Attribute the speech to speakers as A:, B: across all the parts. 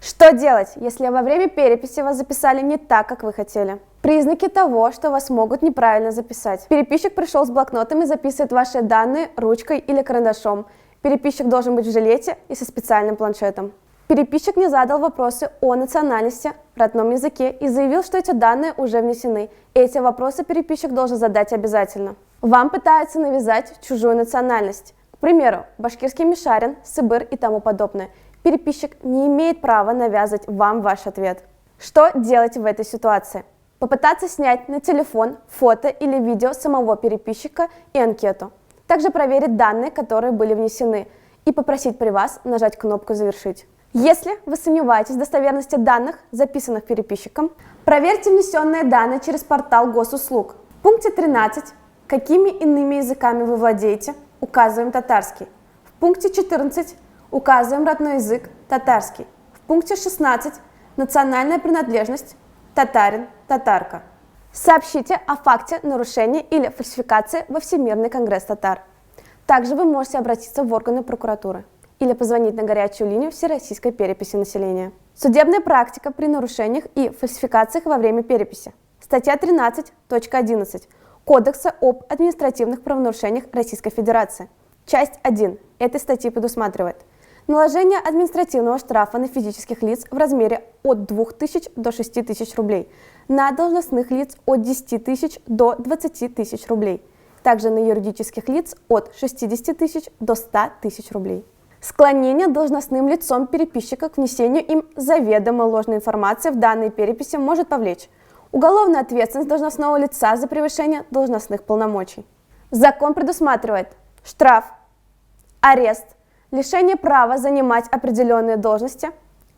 A: Что делать, если во время переписи вас записали не так, как вы хотели? Признаки того, что вас могут неправильно записать. Переписчик пришел с блокнотом и записывает ваши данные ручкой или карандашом. Переписчик должен быть в жилете и со специальным планшетом. Переписчик не задал вопросы о национальности, родном языке и заявил, что эти данные уже внесены. Эти вопросы переписчик должен задать обязательно. Вам пытаются навязать чужую национальность. К примеру, башкирский мишарин, сыбыр и тому подобное. Переписчик не имеет права навязывать вам ваш ответ. Что делать в этой ситуации? Попытаться снять на телефон фото или видео самого переписчика и анкету. Также проверить данные, которые были внесены, и попросить при вас нажать кнопку «Завершить». Если вы сомневаетесь в достоверности данных, записанных переписчиком, проверьте внесенные данные через портал госуслуг. В пункте 13 «Какими иными языками вы владеете?» указываем татарский. В пункте 14 указываем родной язык татарский. В пункте 16 национальная принадлежность татарин, татарка. Сообщите о факте нарушения или фальсификации во Всемирный конгресс татар. Также вы можете обратиться в органы прокуратуры или позвонить на горячую линию Всероссийской переписи населения. Судебная практика при нарушениях и фальсификациях во время переписи. Статья 13.11 Кодекса об административных правонарушениях Российской Федерации. Часть 1 этой статьи предусматривает наложение административного штрафа на физических лиц в размере от 2000 до 6000 рублей, на должностных лиц от 10 тысяч до 20 тысяч рублей, также на юридических лиц от 60 тысяч до 100 тысяч рублей. Склонение должностным лицом переписчика к внесению им заведомо ложной информации в данные переписи может повлечь уголовную ответственность должностного лица за превышение должностных полномочий. Закон предусматривает штраф, арест, лишение права занимать определенные должности,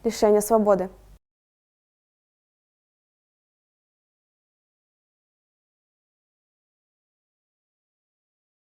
A: лишение свободы.